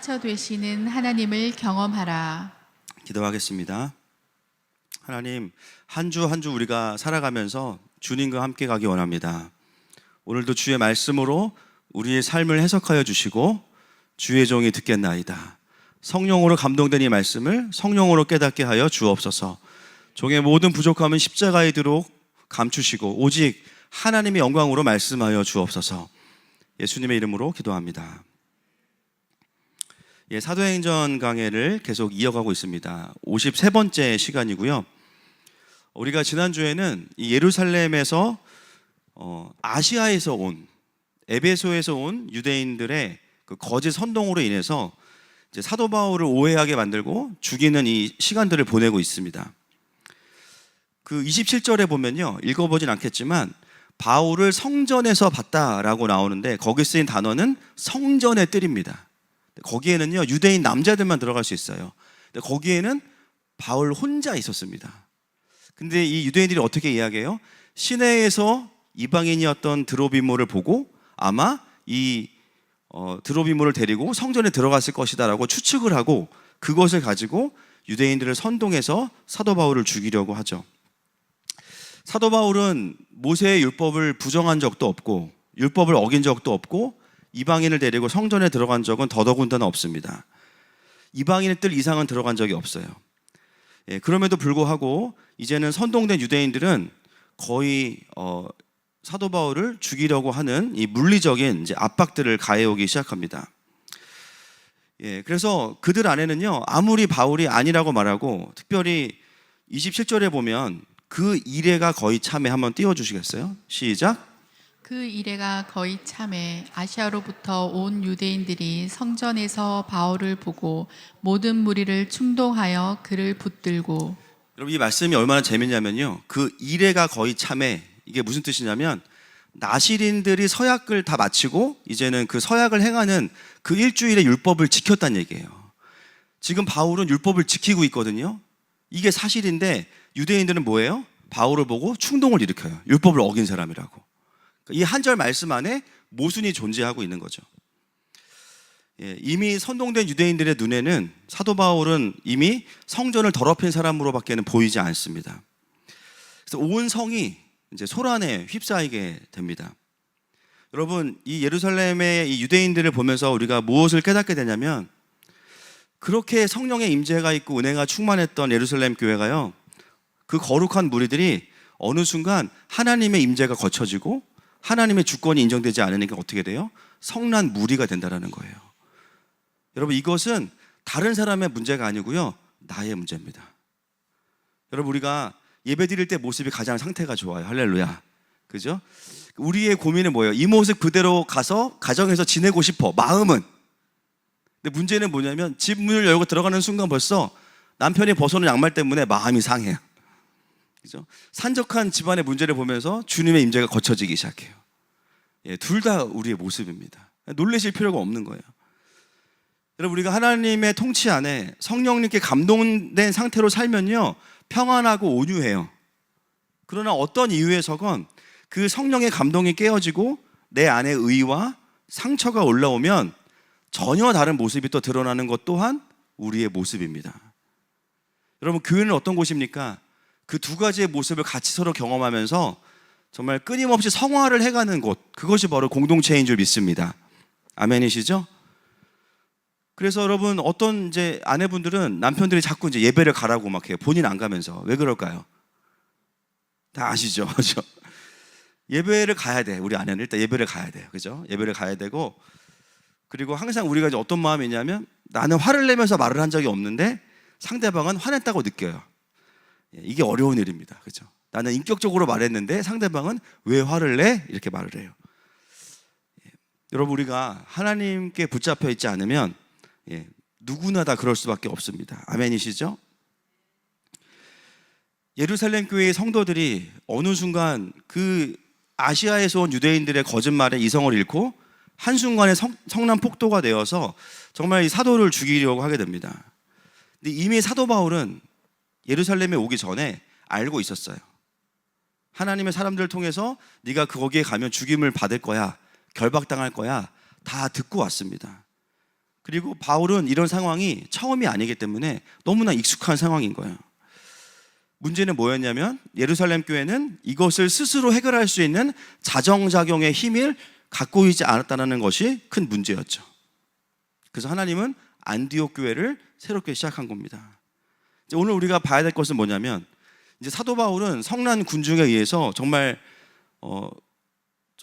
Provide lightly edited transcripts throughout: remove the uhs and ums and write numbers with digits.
상처 되시는 하나님을 경험하라. 기도하겠습니다. 하나님, 한 주 한 주 우리가 살아가면서 주님과 함께 가기 원합니다. 오늘도 주의 말씀으로 우리의 삶을 해석하여 주시고 주의 종이 듣겠나이다. 성령으로 감동된 이 말씀을 성령으로 깨닫게 하여 주옵소서. 종의 모든 부족함은 십자가에 이르도록 감추시고 오직 하나님의 영광으로 말씀하여 주옵소서. 예수님의 이름으로 기도합니다. 사도행전 강해를 계속 이어가고 있습니다. 53번째 시간이고요. 우리가 지난주에는 이 예루살렘에서 아시아에서 온, 에베소에서 온 유대인들의 그 거짓 선동으로 인해서 이제 사도 바울을 오해하게 만들고 죽이는 이 시간들을 보내고 있습니다. 그 27절에 보면요, 읽어보진 않겠지만 바울을 성전에서 봤다라고 나오는데 거기 쓰인 단어는 성전의 뜰입니다. 거기에는요 유대인 남자들만 들어갈 수 있어요. 근데 거기에는 바울 혼자 있었습니다. 근데 이 유대인들이 어떻게 이야기해요? 시내에서 이방인이었던 드로비모를 보고 아마 이 드로비모를 데리고 성전에 들어갔을 것이다 라고 추측을 하고 그것을 가지고 유대인들을 선동해서 사도 바울을 죽이려고 하죠. 사도 바울은 모세의 율법을 부정한 적도 없고 율법을 어긴 적도 없고 이방인을 데리고 성전에 들어간 적은 더더군다나 없습니다. 이방인의 뜰 이상은 들어간 적이 없어요. 그럼에도 불구하고 이제는 선동된 유대인들은 거의 사도 바울을 죽이려고 하는 이 물리적인 이제 압박들을 가해오기 시작합니다. 그래서 그들 안에는요 아무리 바울이 아니라고 말하고 특별히 27절에 보면 그 이레가 거의 참에 한번 띄워주시겠어요? 시작. 그 이레가 거의 참에 아시아로부터 온 유대인들이 성전에서 바울을 보고 모든 무리를 충동하여 그를 붙들고. 여러분 이 말씀이 얼마나 재밌냐면요, 그 이레가 거의 참에 이게 무슨 뜻이냐면 나시린들이 서약을 다 마치고 이제는 그 서약을 행하는 그 일주일의 율법을 지켰다는 얘기예요. 지금 바울은 율법을 지키고 있거든요. 이게 사실인데 유대인들은 뭐예요? 바울을 보고 충동을 일으켜요. 율법을 어긴 사람이라고. 이 한 절 말씀 안에 모순이 존재하고 있는 거죠. 이미 선동된 유대인들의 눈에는 사도 바울은 이미 성전을 더럽힌 사람으로밖에는 보이지 않습니다. 그래서 온 성이 이제 소란에 휩싸이게 됩니다. 여러분, 이 예루살렘의 이 유대인들을 보면서 우리가 무엇을 깨닫게 되냐면 그렇게 성령의 임재가 있고 은혜가 충만했던 예루살렘 교회가요, 그 거룩한 무리들이 어느 순간 하나님의 임재가 거쳐지고 하나님의 주권이 인정되지 않으니까 어떻게 돼요? 성난 무리가 된다는 거예요. 여러분 이것은 다른 사람의 문제가 아니고요 나의 문제입니다. 여러분 우리가 예배 드릴 때 모습이 가장 상태가 좋아요. 할렐루야. 그죠? 우리의 고민은 뭐예요? 이 모습 그대로 가서 가정에서 지내고 싶어, 마음은. 근데 문제는 뭐냐면 집 문을 열고 들어가는 순간 벌써 남편이 벗어놓은 양말 때문에 마음이 상해요. 그죠? 산적한 집안의 문제를 보면서 주님의 임재가 거쳐지기 시작해요. 둘 다 우리의 모습입니다. 놀라실 필요가 없는 거예요. 여러분 우리가 하나님의 통치 안에 성령님께 감동된 상태로 살면요 평안하고 온유해요. 그러나 어떤 이유에서건 그 성령의 감동이 깨어지고 내 안에 의와 상처가 올라오면 전혀 다른 모습이 또 드러나는 것 또한 우리의 모습입니다. 여러분 교회는 어떤 곳입니까? 그 두 가지의 모습을 같이 서로 경험하면서 정말 끊임없이 성화를 해가는 곳, 그것이 바로 공동체인 줄 믿습니다. 아멘이시죠? 그래서 여러분 어떤 이제 아내분들은 남편들이 자꾸 이제 예배를 가라고 막 해요. 본인 안 가면서. 왜 그럴까요? 다 아시죠? 그죠? 예배를 가야 돼. 우리 아내는 일단 예배를 가야 돼요. 그죠? 예배를 가야 되고, 그리고 항상 우리가 이제 어떤 마음이 있냐면 나는 화를 내면서 말을 한 적이 없는데 상대방은 화냈다고 느껴요. 이게 어려운 일입니다. 그죠? 나는 인격적으로 말했는데 상대방은 왜 화를 내? 이렇게 말을 해요. 여러분 우리가 하나님께 붙잡혀 있지 않으면 누구나 다 그럴 수밖에 없습니다. 아멘이시죠? 예루살렘 교회의 성도들이 어느 순간 그 아시아에서 온 유대인들의 거짓말에 이성을 잃고 한순간에 성난 폭도가 되어서 정말 이 사도를 죽이려고 하게 됩니다. 근데 이미 사도 바울은 예루살렘에 오기 전에 알고 있었어요. 하나님의 사람들을 통해서 네가 거기에 가면 죽임을 받을 거야, 결박당할 거야, 다 듣고 왔습니다. 그리고 바울은 이런 상황이 처음이 아니기 때문에 너무나 익숙한 상황인 거예요. 문제는 뭐였냐면 예루살렘 교회는 이것을 스스로 해결할 수 있는 자정작용의 힘을 갖고 있지 않았다는 것이 큰 문제였죠. 그래서 하나님은 안디옥 교회를 새롭게 시작한 겁니다. 이제 오늘 우리가 봐야 될 것은 뭐냐면 이제 사도 바울은 성난 군중에 의해서 정말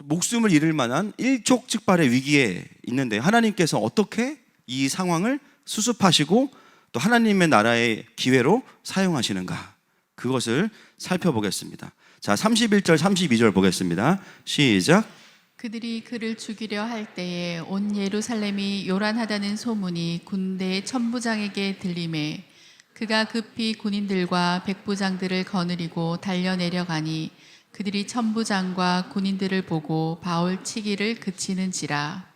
목숨을 잃을 만한 일촉즉발의 위기에 있는데 하나님께서 어떻게 이 상황을 수습하시고 또 하나님의 나라의 기회로 사용하시는가, 그것을 살펴보겠습니다. 자, 31절 32절 보겠습니다. 시작. 그들이 그를 죽이려 할 때에 온 예루살렘이 요란하다는 소문이 군대 천부장에게 들림에 그가 급히 군인들과 백부장들을 거느리고 달려내려가니 그들이 천부장과 군인들을 보고 바울 치기를 그치는지라.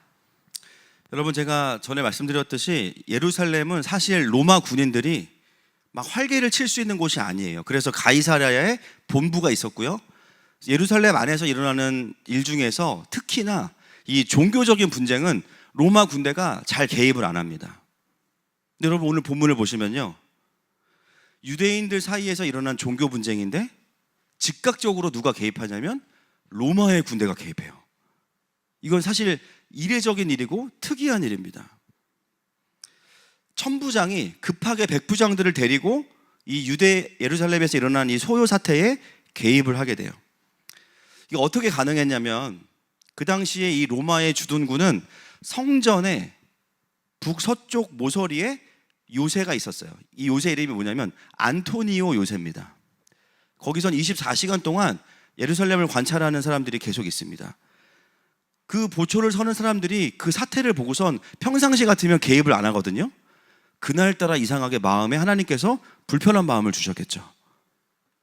여러분, 제가 전에 말씀드렸듯이 예루살렘은 사실 로마 군인들이 막 활개를 칠 수 있는 곳이 아니에요. 그래서 가이사랴에 본부가 있었고요. 예루살렘 안에서 일어나는 일 중에서 특히나 이 종교적인 분쟁은 로마 군대가 잘 개입을 안 합니다. 근데 여러분, 오늘 본문을 보시면요, 유대인들 사이에서 일어난 종교 분쟁인데 즉각적으로 누가 개입하냐면 로마의 군대가 개입해요. 이건 사실 이례적인 일이고 특이한 일입니다. 천부장이 급하게 백부장들을 데리고 이 유대 예루살렘에서 일어난 이 소요 사태에 개입을 하게 돼요. 이게 어떻게 가능했냐면 그 당시에 이 로마의 주둔군은 성전의 북서쪽 모서리에 요새가 있었어요. 이 요새 이름이 뭐냐면 안토니오 요새입니다. 거기선 24시간 동안 예루살렘을 관찰하는 사람들이 계속 있습니다. 그 보초를 서는 사람들이 그 사태를 보고선 평상시 같으면 개입을 안 하거든요. 그날따라 이상하게 마음에 하나님께서 불편한 마음을 주셨겠죠.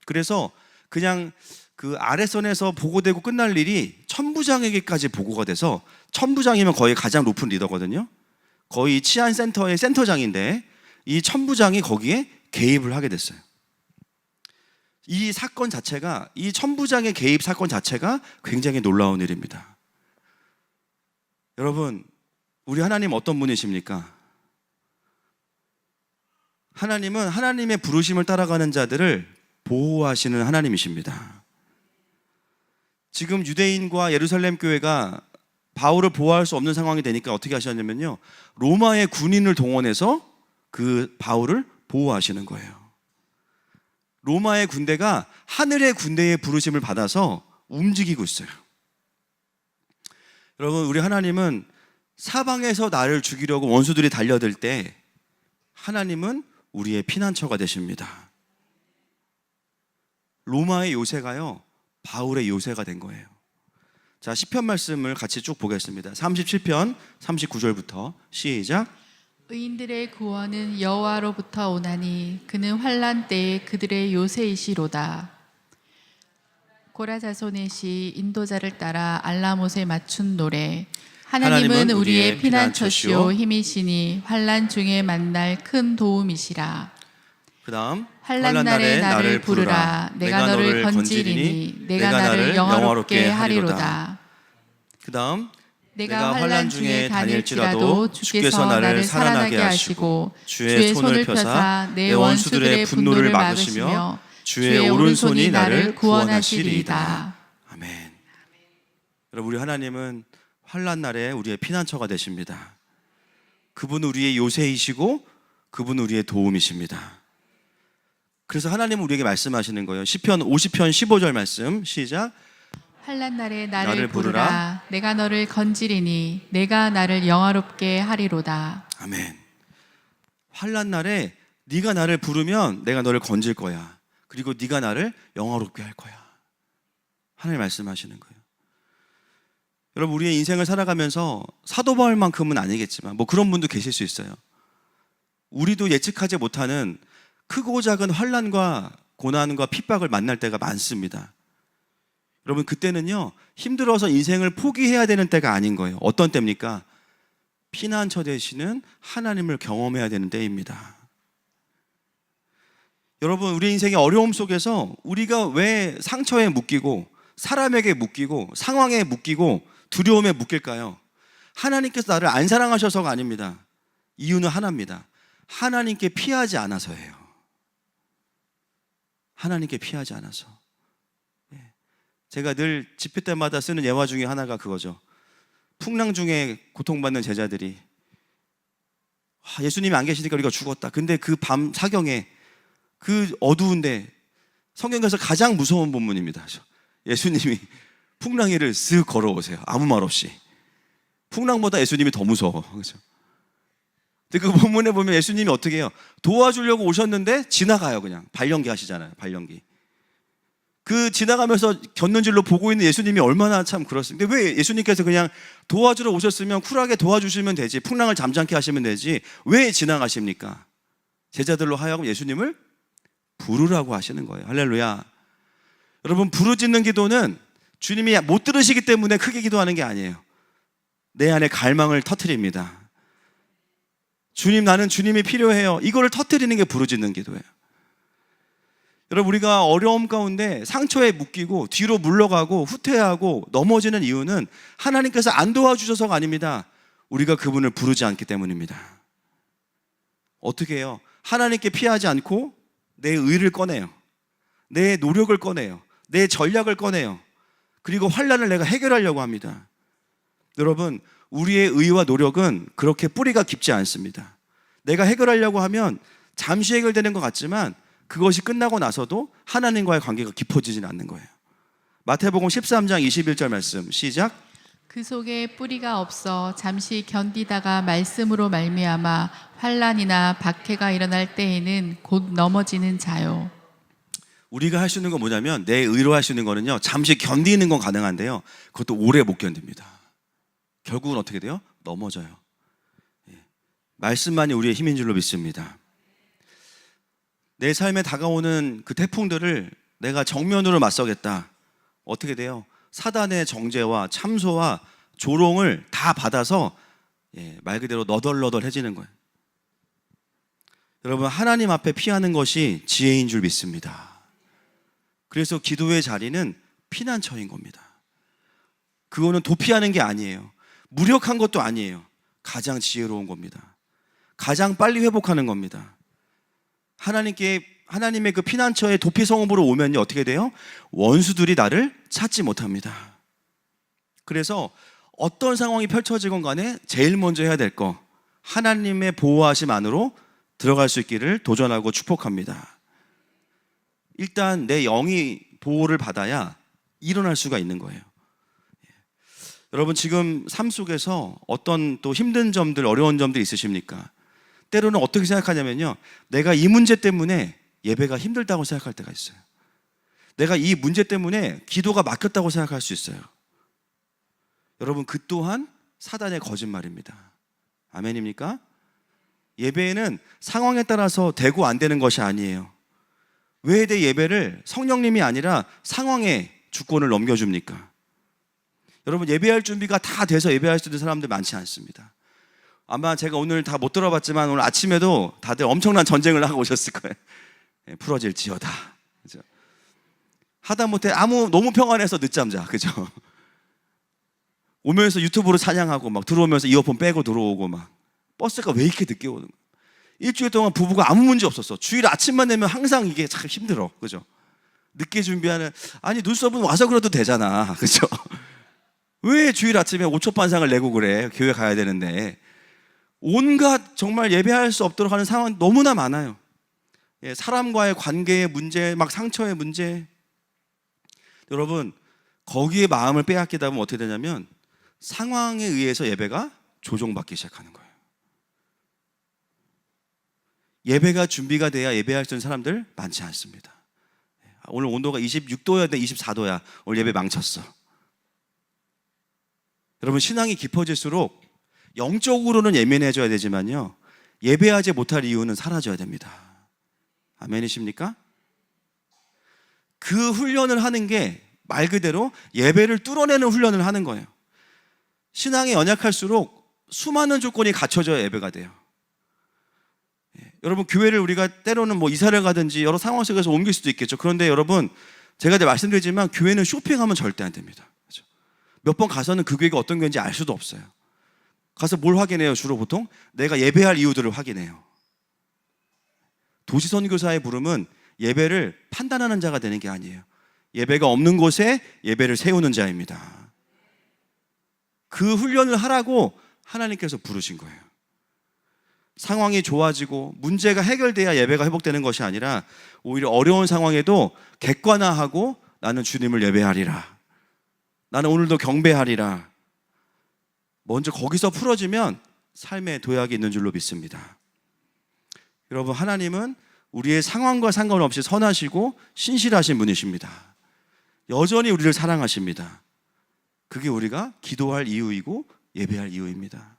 그래서 그냥 그 아랫선에서 보고되고 끝날 일이 천부장에게까지 보고가 돼서, 천부장이면 거의 가장 높은 리더거든요. 거의 치안센터의 센터장인데 이 천부장이 거기에 개입을 하게 됐어요. 이 사건 자체가, 이 천부장의 개입 사건 자체가 굉장히 놀라운 일입니다. 여러분, 우리 하나님 어떤 분이십니까? 하나님은 하나님의 부르심을 따라가는 자들을 보호하시는 하나님이십니다. 지금 유대인과 예루살렘 교회가 바울을 보호할 수 없는 상황이 되니까 어떻게 하셨냐면요, 로마의 군인을 동원해서 그 바울을 보호하시는 거예요. 로마의 군대가 하늘의 군대의 부르심을 받아서 움직이고 있어요. 여러분, 우리 하나님은 사방에서 나를 죽이려고 원수들이 달려들 때 하나님은 우리의 피난처가 되십니다. 로마의 요새가요, 바울의 요새가 된 거예요. 자, 시편 말씀을 같이 쭉 보겠습니다. 37편 39절부터 시작. 의인들의 구원은 여호와로부터 오나니 그는 환난 때에 그들의 요새이시로다. 고라 자손의 시 인도자를 따라 알라못에 맞춘 노래. 하나님은 우리의 피난처시오 힘이시니 환난 중에 만날 큰 도움이시라. 그 다음, 환난 날에 나를 부르라. 내가 너를 건지리니 내가 나를 영화롭게 하리로다. 그 다음, 내가 환난 중에 다닐지라도 주께서 나를 살아나게 하시고 주의 손을 펴사 내 원수들의 분노를 막으시며 주의 오른손이 나를 구원하시리이다. 아멘. 여러분, 우리 하나님은 환난 날에 우리의 피난처가 되십니다. 그분은 우리의 요새이시고 그분은 우리의 도움이십니다. 그래서 하나님은 우리에게 말씀하시는 거예요. 시편 50편 15절 말씀 시작. 환난 날에 나를 부르라. 내가 너를 건지리니 내가 나를 영화롭게 하리로다. 아멘. 환난 날에 네가 나를 부르면 내가 너를 건질 거야. 그리고 네가 나를 영화롭게 할 거야. 하나님 말씀하시는 거예요. 여러분, 우리의 인생을 살아가면서 사도 바울만큼은 아니겠지만 뭐 그런 분도 계실 수 있어요. 우리도 예측하지 못하는 크고 작은 환난과 고난과 핍박을 만날 때가 많습니다. 여러분, 그때는요, 힘들어서 인생을 포기해야 되는 때가 아닌 거예요. 어떤 때입니까? 피난처 되시는 하나님을 경험해야 되는 때입니다. 여러분, 우리 인생의 어려움 속에서 우리가 왜 상처에 묶이고 사람에게 묶이고 상황에 묶이고 두려움에 묶일까요? 하나님께서 나를 안 사랑하셔서가 아닙니다. 이유는 하나입니다. 하나님께 피하지 않아서예요. 하나님께 피하지 않아서. 제가 늘 집회 때마다 쓰는 예화 중에 하나가 그거죠. 풍랑 중에 고통받는 제자들이 예수님이 안 계시니까 우리가 죽었다. 근데 그 밤 사경에 그 어두운데 성경에서 가장 무서운 본문입니다. 예수님이 풍랑 위를 쓱 걸어오세요. 아무 말 없이. 풍랑보다 예수님이 더 무서워. 그렇죠? 근데 그 본문에 보면 예수님이 어떻게 해요? 도와주려고 오셨는데 지나가요. 그냥 발연기 하시잖아요. 발연기. 그 지나가면서 곁눈질로 보고 있는 예수님이 얼마나 참 그렇습니다. 근데 왜 예수님께서 그냥 도와주러 오셨으면 쿨하게 도와주시면 되지, 풍랑을 잠잠케 하시면 되지, 왜 지나가십니까? 제자들로 하여금 예수님을 부르라고 하시는 거예요. 할렐루야. 여러분, 부르짖는 기도는 주님이 못 들으시기 때문에 크게 기도하는 게 아니에요. 내 안에 갈망을 터뜨립니다. 주님, 나는 주님이 필요해요. 이거를 터뜨리는 게 부르짖는 기도예요. 여러분, 우리가 어려움 가운데 상처에 묶이고 뒤로 물러가고 후퇴하고 넘어지는 이유는 하나님께서 안 도와주셔서가 아닙니다. 우리가 그분을 부르지 않기 때문입니다. 어떻게 해요? 하나님께 피하지 않고 내 의를 꺼내요. 내 노력을 꺼내요. 내 전략을 꺼내요. 그리고 환난을 내가 해결하려고 합니다. 여러분, 우리의 의와 노력은 그렇게 뿌리가 깊지 않습니다. 내가 해결하려고 하면 잠시 해결되는 것 같지만 그것이 끝나고 나서도 하나님과의 관계가 깊어지진 않는 거예요. 마태복음 13장 21절 말씀 시작. 그 속에 뿌리가 없어 잠시 견디다가 말씀으로 말미암아 환난이나 박해가 일어날 때에는 곧 넘어지는 자요. 우리가 할 수 있는 건 뭐냐면 내 의로 할 수 있는 거는요, 잠시 견디는 건 가능한데요, 그것도 오래 못 견딥니다. 결국은 어떻게 돼요? 넘어져요. 말씀만이 우리의 힘인 줄로 믿습니다. 내 삶에 다가오는 그 태풍들을 내가 정면으로 맞서겠다. 어떻게 돼요? 사단의 정죄와 참소와 조롱을 다 받아서 말 그대로 너덜너덜해지는 거예요. 여러분, 하나님 앞에 피하는 것이 지혜인 줄 믿습니다. 그래서 기도의 자리는 피난처인 겁니다. 그거는 도피하는 게 아니에요. 무력한 것도 아니에요. 가장 지혜로운 겁니다. 가장 빨리 회복하는 겁니다. 하나님의 그 피난처에 도피성읍으로 오면요, 어떻게 돼요? 원수들이 나를 찾지 못합니다. 그래서 어떤 상황이 펼쳐지건 간에 제일 먼저 해야 될 거, 하나님의 보호하심 안으로 들어갈 수 있기를 도전하고 축복합니다. 일단 내 영이 보호를 받아야 일어날 수가 있는 거예요. 여러분, 지금 삶 속에서 어떤 또 힘든 점들, 어려운 점들 있으십니까? 때로는 어떻게 생각하냐면요, 내가 이 문제 때문에 예배가 힘들다고 생각할 때가 있어요. 내가 이 문제 때문에 기도가 막혔다고 생각할 수 있어요. 여러분, 그 또한 사단의 거짓말입니다. 아멘입니까? 예배에는 상황에 따라서 되고 안 되는 것이 아니에요. 왜 내 예배를 성령님이 아니라 상황에 주권을 넘겨줍니까? 여러분, 예배할 준비가 다 돼서 예배할 수 있는 사람들 많지 않습니다. 아마 제가 오늘 다 못 들어봤지만 오늘 아침에도 다들 엄청난 전쟁을 하고 오셨을 거예요. 풀어질지어다. 그죠? 하다못해 너무 평안해서 늦잠 자. 그죠? 오면서 유튜브로 찬양하고 막 들어오면서 이어폰 빼고 들어오고 막 버스가 왜 이렇게 늦게 오는 거야? 일주일 동안 부부가 아무 문제 없었어. 주일 아침만 되면 항상 이게 참 힘들어. 그죠? 늦게 준비하는, 아니 눈썹은 와서 그래도 되잖아. 그죠? 왜 주일 아침에 5초 반상을 내고 그래? 교회 가야 되는데. 온갖 정말 예배할 수 없도록 하는 상황 너무나 많아요. 사람과의 관계의 문제, 막 상처의 문제. 여러분, 거기에 마음을 빼앗기다 보면 어떻게 되냐면 상황에 의해서 예배가 조종받기 시작하는 거예요. 예배가 준비가 돼야 예배할 수 있는 사람들 많지 않습니다. 오늘 온도가 26도야 돼, 24도야. 오늘 예배 망쳤어. 여러분, 신앙이 깊어질수록 영적으로는 예민해져야 되지만요, 예배하지 못할 이유는 사라져야 됩니다. 아멘이십니까? 그 훈련을 하는 게 말 그대로 예배를 뚫어내는 훈련을 하는 거예요. 신앙이 연약할수록 수많은 조건이 갖춰져야 예배가 돼요. 여러분, 교회를 우리가 때로는 뭐 이사를 가든지 여러 상황 속에서 옮길 수도 있겠죠. 그런데 여러분, 제가 말씀드리지만 교회는 쇼핑하면 절대 안 됩니다. 몇 번 가서는 그 교회가 어떤 교회인지 알 수도 없어요. 가서 뭘 확인해요? 주로 보통 내가 예배할 이유들을 확인해요. 도시선교사의 부름은 예배를 판단하는 자가 되는 게 아니에요. 예배가 없는 곳에 예배를 세우는 자입니다. 그 훈련을 하라고 하나님께서 부르신 거예요. 상황이 좋아지고 문제가 해결돼야 예배가 회복되는 것이 아니라 오히려 어려운 상황에도 객관화하고 나는 주님을 예배하리라, 나는 오늘도 경배하리라, 먼저 거기서 풀어지면 삶의 도약이 있는 줄로 믿습니다. 여러분, 하나님은 우리의 상황과 상관없이 선하시고 신실하신 분이십니다. 여전히 우리를 사랑하십니다. 그게 우리가 기도할 이유이고 예배할 이유입니다.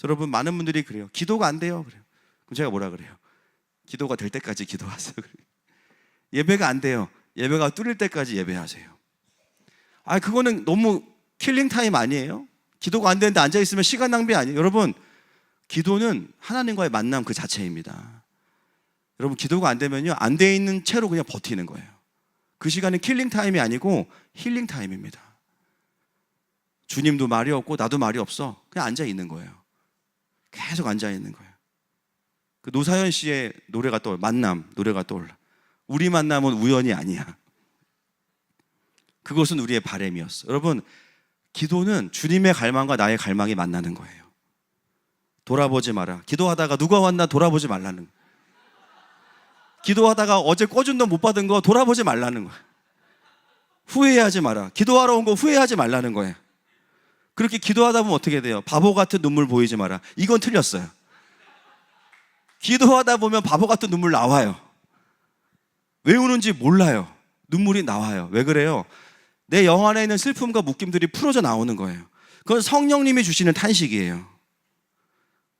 여러분, 많은 분들이 그래요. 기도가 안 돼요. 그래요. 그럼 제가 뭐라 그래요? 기도가 될 때까지 기도하세요. 예배가 안 돼요. 예배가 뚫릴 때까지 예배하세요. 그거는 너무 킬링 타임 아니에요? 기도가 안 되는데 앉아 있으면 시간 낭비 아니에요? 여러분, 기도는 하나님과의 만남 그 자체입니다. 여러분, 기도가 안 되면요, 안 돼 있는 채로 그냥 버티는 거예요. 그 시간은 킬링 타임이 아니고 힐링 타임입니다. 주님도 말이 없고 나도 말이 없어. 그냥 앉아 있는 거예요. 계속 앉아 있는 거예요. 그 노사연 씨의 노래가 떠올라. 만남 노래가 떠올라. 우리 만남은 우연이 아니야. 그것은 우리의 바람이었어. 여러분, 기도는 주님의 갈망과 나의 갈망이 만나는 거예요. 돌아보지 마라. 기도하다가 누가 왔나 돌아보지 말라는 거예요. 기도하다가 어제 꺼준 돈 못 받은 거 돌아보지 말라는 거예요. 후회하지 마라. 기도하러 온 거 후회하지 말라는 거예요. 그렇게 기도하다 보면 어떻게 돼요? 바보 같은 눈물 보이지 마라. 이건 틀렸어요. 기도하다 보면 바보 같은 눈물 나와요. 왜 우는지 몰라요. 눈물이 나와요. 왜 그래요? 내 영 안에 있는 슬픔과 묶임들이 풀어져 나오는 거예요. 그건 성령님이 주시는 탄식이에요.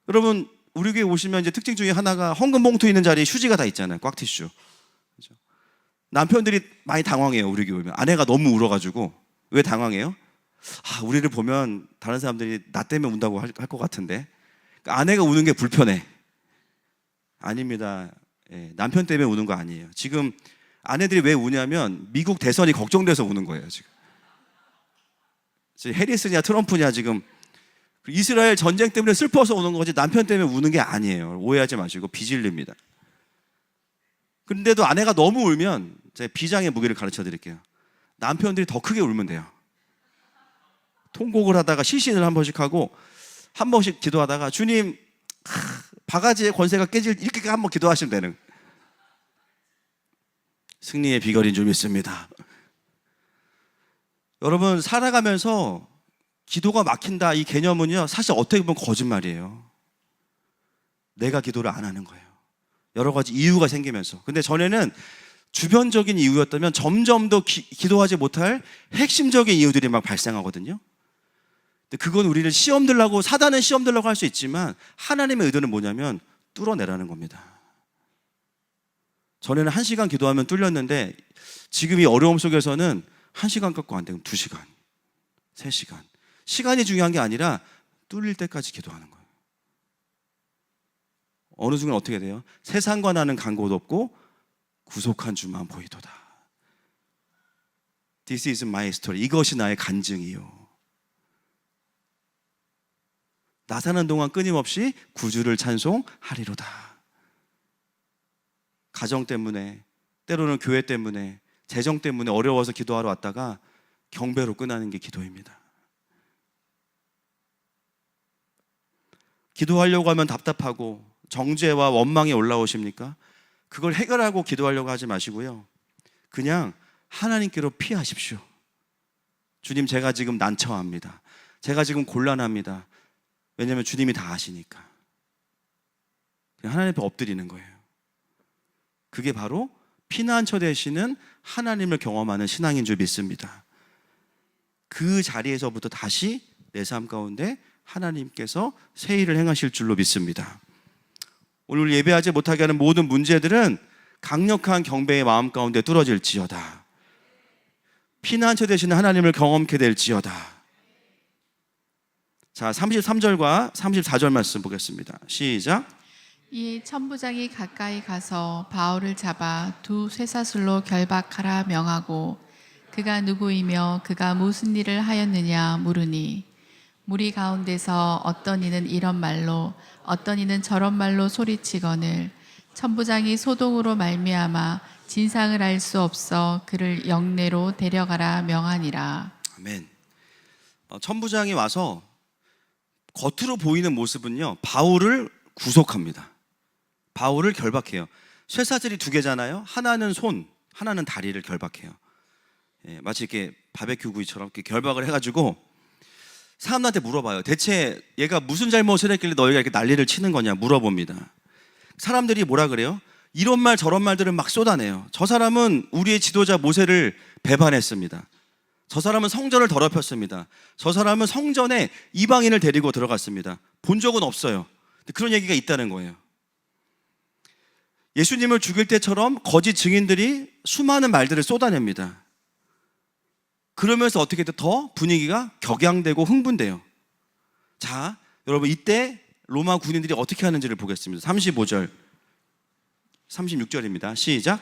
여러분, 우리 교회 오시면 이제 특징 중에 하나가 헌금 봉투 있는 자리에 휴지가 다 있잖아요. 꽉 티슈. 그렇죠? 남편들이 많이 당황해요. 우리 교회 오면. 아내가 너무 울어가지고. 왜 당황해요? 우리를 보면 다른 사람들이 나 때문에 운다고 할 것 같은데. 그러니까 아내가 우는 게 불편해. 아닙니다. 남편 때문에 우는 거 아니에요. 지금 아내들이 왜 우냐면 미국 대선이 걱정돼서 우는 거예요. 지금 해리스냐 트럼프냐, 지금 이스라엘 전쟁 때문에 슬퍼서 우는 거지 남편 때문에 우는 게 아니에요. 오해하지 마시고. 비질립니다. 그런데도 아내가 너무 울면 제가 비장의 무기를 가르쳐 드릴게요. 남편들이 더 크게 울면 돼요. 통곡을 하다가 시신을 한 번씩 하고 한 번씩 기도하다가 주님, 바가지의 권세가 깨질, 이렇게 한번 기도하시면 되는, 승리의 비결인 줄 믿습니다. 여러분, 살아가면서 기도가 막힌다 이 개념은요, 사실 어떻게 보면 거짓말이에요. 내가 기도를 안 하는 거예요. 여러 가지 이유가 생기면서. 근데 전에는 주변적인 이유였다면 점점 더 기도하지 못할 핵심적인 이유들이 막 발생하거든요. 근데 그건 우리를 시험 들라고, 사단은 시험 들라고 할 수 있지만 하나님의 의도는 뭐냐면 뚫어내라는 겁니다. 전에는 1시간 기도하면 뚫렸는데 지금 이 어려움 속에서는 1시간 갖고 안 되면 2시간, 3시간. 시간이 중요한 게 아니라 뚫릴 때까지 기도하는 거예요. 어느 순간 어떻게 돼요? 세상과 나는 간 곳 없고 구속한 주만 보이도다. This is my story. 이것이 나의 간증이요. 나 사는 동안 끊임없이 구주를 찬송하리로다. 가정 때문에, 때로는 교회 때문에, 재정 때문에 어려워서 기도하러 왔다가 경배로 끝나는 게 기도입니다. 기도하려고 하면 답답하고 정죄와 원망이 올라오십니까? 그걸 해결하고 기도하려고 하지 마시고요, 그냥 하나님께로 피하십시오. 주님, 제가 지금 난처합니다. 제가 지금 곤란합니다. 왜냐하면 주님이 다 아시니까. 그냥 하나님 앞에 엎드리는 거예요. 그게 바로 피난처 되시는 하나님을 경험하는 신앙인 줄 믿습니다. 그 자리에서부터 다시 내 삶 가운데 하나님께서 새 일을 행하실 줄로 믿습니다. 오늘 예배하지 못하게 하는 모든 문제들은 강력한 경배의 마음 가운데 뚫어질지어다. 피난처 되시는 하나님을 경험케 될지어다. 자, 33절과 34절 말씀 보겠습니다. 시작. 이에 천부장이 가까이 가서 바울을 잡아 두 쇠사슬로 결박하라 명하고 그가 누구이며 그가 무슨 일을 하였느냐 물으니 무리 가운데서 어떤 이는 이런 말로 어떤 이는 저런 말로 소리치거늘 천부장이 소동으로 말미암아 진상을 알 수 없어 그를 영내로 데려가라 명하니라. 아멘. 천부장이 와서 겉으로 보이는 모습은요, 바울을 구속합니다. 바울을 결박해요. 쇠사슬이 두 개잖아요. 하나는 손, 하나는 다리를 결박해요. 마치 이렇게 바베큐 구이처럼 이렇게 결박을 해가지고 사람들한테 물어봐요. 대체 얘가 무슨 잘못을 했길래 너희가 이렇게 난리를 치는 거냐 물어봅니다. 사람들이 뭐라 그래요? 이런 말 저런 말들을 막 쏟아내요. 저 사람은 우리의 지도자 모세를 배반했습니다. 저 사람은 성전을 더럽혔습니다. 저 사람은 성전에 이방인을 데리고 들어갔습니다. 본 적은 없어요. 그런 얘기가 있다는 거예요. 예수님을 죽일 때처럼 거짓 증인들이 수많은 말들을 쏟아냅니다. 그러면서 어떻게 더 분위기가 격양되고 흥분돼요. 자, 여러분 이때 로마 군인들이 어떻게 하는지를 보겠습니다. 35절, 36절입니다. 시작.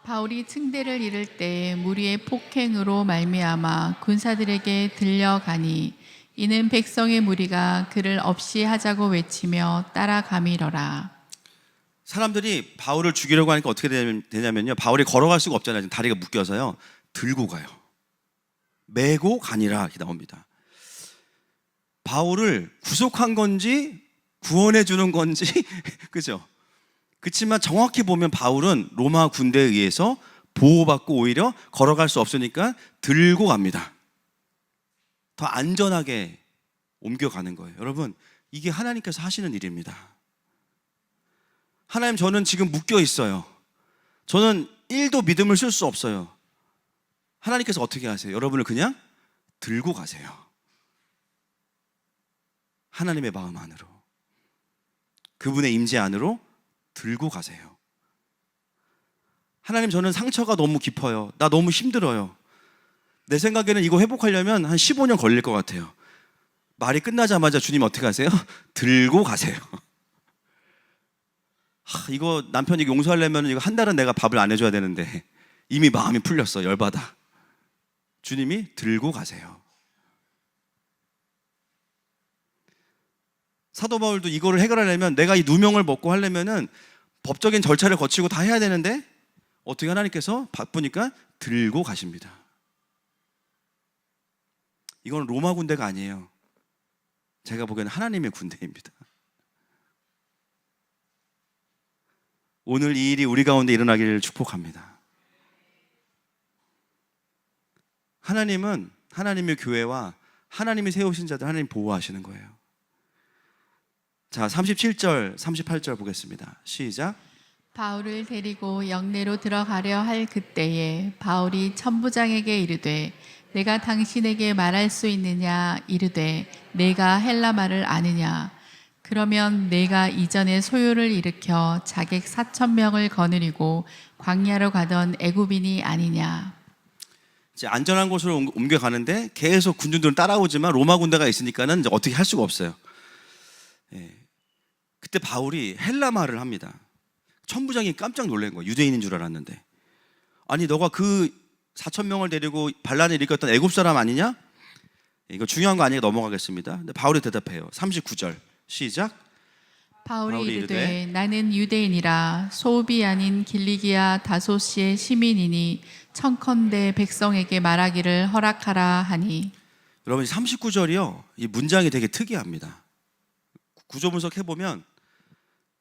바울이 층대를 이를 때 무리의 폭행으로 말미암아 군사들에게 들려가니 이는 백성의 무리가 그를 없이 하자고 외치며 따라가미러라. 사람들이 바울을 죽이려고 하니까 어떻게 되냐면요, 바울이 걸어갈 수가 없잖아요. 다리가 묶여서요. 들고 가요. 메고 가니라 이렇게 나옵니다. 바울을 구속한 건지 구원해 주는 건지 그죠? 그렇지만 정확히 보면 바울은 로마 군대에 의해서 보호받고 오히려 걸어갈 수 없으니까 들고 갑니다. 더 안전하게 옮겨가는 거예요. 여러분, 이게 하나님께서 하시는 일입니다. 하나님, 저는 지금 묶여 있어요. 저는 1도 믿음을 쓸 수 없어요. 하나님께서 어떻게 하세요? 여러분을 그냥 들고 가세요. 하나님의 마음 안으로, 그분의 임재 안으로 들고 가세요. 하나님, 저는 상처가 너무 깊어요. 나 너무 힘들어요. 내 생각에는 이거 회복하려면 한 15년 걸릴 것 같아요. 말이 끝나자마자 주님 어떻게 하세요? 들고 가세요. 이거 남편이 용서하려면 이거 한 달은 내가 밥을 안 해줘야 되는데 이미 마음이 풀렸어. 열받아. 주님이 들고 가세요. 사도 바울도 이거를 해결하려면, 내가 이 누명을 먹고 하려면은 법적인 절차를 거치고 다 해야 되는데 어떻게 하나님께서 바쁘니까 들고 가십니다. 이건 로마 군대가 아니에요. 제가 보기에는 하나님의 군대입니다. 오늘 이 일이 우리 가운데 일어나기를 축복합니다. 하나님은 하나님의 교회와 하나님이 세우신 자들 하나님 보호하시는 거예요. 자, 37절, 38절 보겠습니다. 시작. 바울을 데리고 영내로 들어가려 할 그때에 바울이 천부장에게 이르되 내가 당신에게 말할 수 있느냐 이르되 내가 헬라 말을 아느냐 그러면 내가 이전에 소요를 일으켜 자객 4,000명을 거느리고 광야로 가던 애굽인이 아니냐. 이제 안전한 곳으로 옮겨가는데 계속 군중들은 따라오지만 로마 군대가 있으니까는 이제 어떻게 할 수가 없어요. 그때 바울이 헬라 말을 합니다. 천부장이 깜짝 놀란 거예요. 유대인인 줄 알았는데. 아니, 너가 그 4,000명을 데리고 반란을 일으켰던 애굽 사람 아니냐? 이거 중요한 거 아니니까 넘어가겠습니다. 근데 바울이 대답해요. 39절 시작. 바울이 이르되 나는 유대인이라 소읍이 아닌 길리기아 다소시의 시민이니 청컨대 백성에게 말하기를 허락하라 하니. 여러분, 39절이요, 이 문장이 되게 특이합니다. 구조 분석해 보면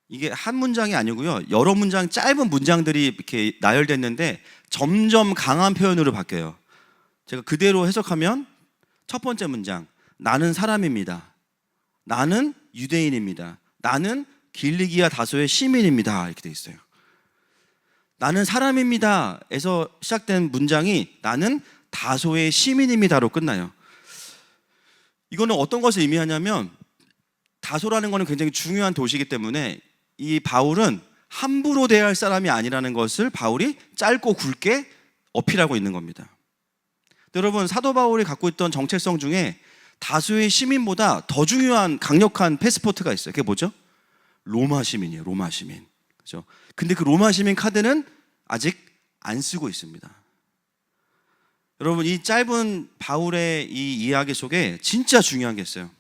이게 한 문장이 아니고요, 여러 문장, 짧은 문장들이 이렇게 나열됐는데 점점 강한 표현으로 바뀌어요. 제가 그대로 해석하면 첫 번째 문장, 나는 사람입니다. 나는 유대인입니다. 나는 길리기아 다소의 시민입니다. 이렇게 돼 있어요. 나는 사람입니다 에서 시작된 문장이 나는 다소의 시민입니다로 끝나요. 이거는 어떤 것을 의미하냐면, 다소라는 것은 굉장히 중요한 도시이기 때문에 이 바울은 함부로 대할 사람이 아니라는 것을 바울이 짧고 굵게 어필하고 있는 겁니다. 여러분, 사도 바울이 갖고 있던 정체성 중에 다수의 시민보다 더 중요한 강력한 패스포트가 있어요. 그게 뭐죠? 로마 시민이에요. 로마 시민. 그죠? 근데 그 로마 시민 카드는 아직 안 쓰고 있습니다. 여러분, 이 짧은 바울의 이 이야기 속에 진짜 중요한 게 있어요.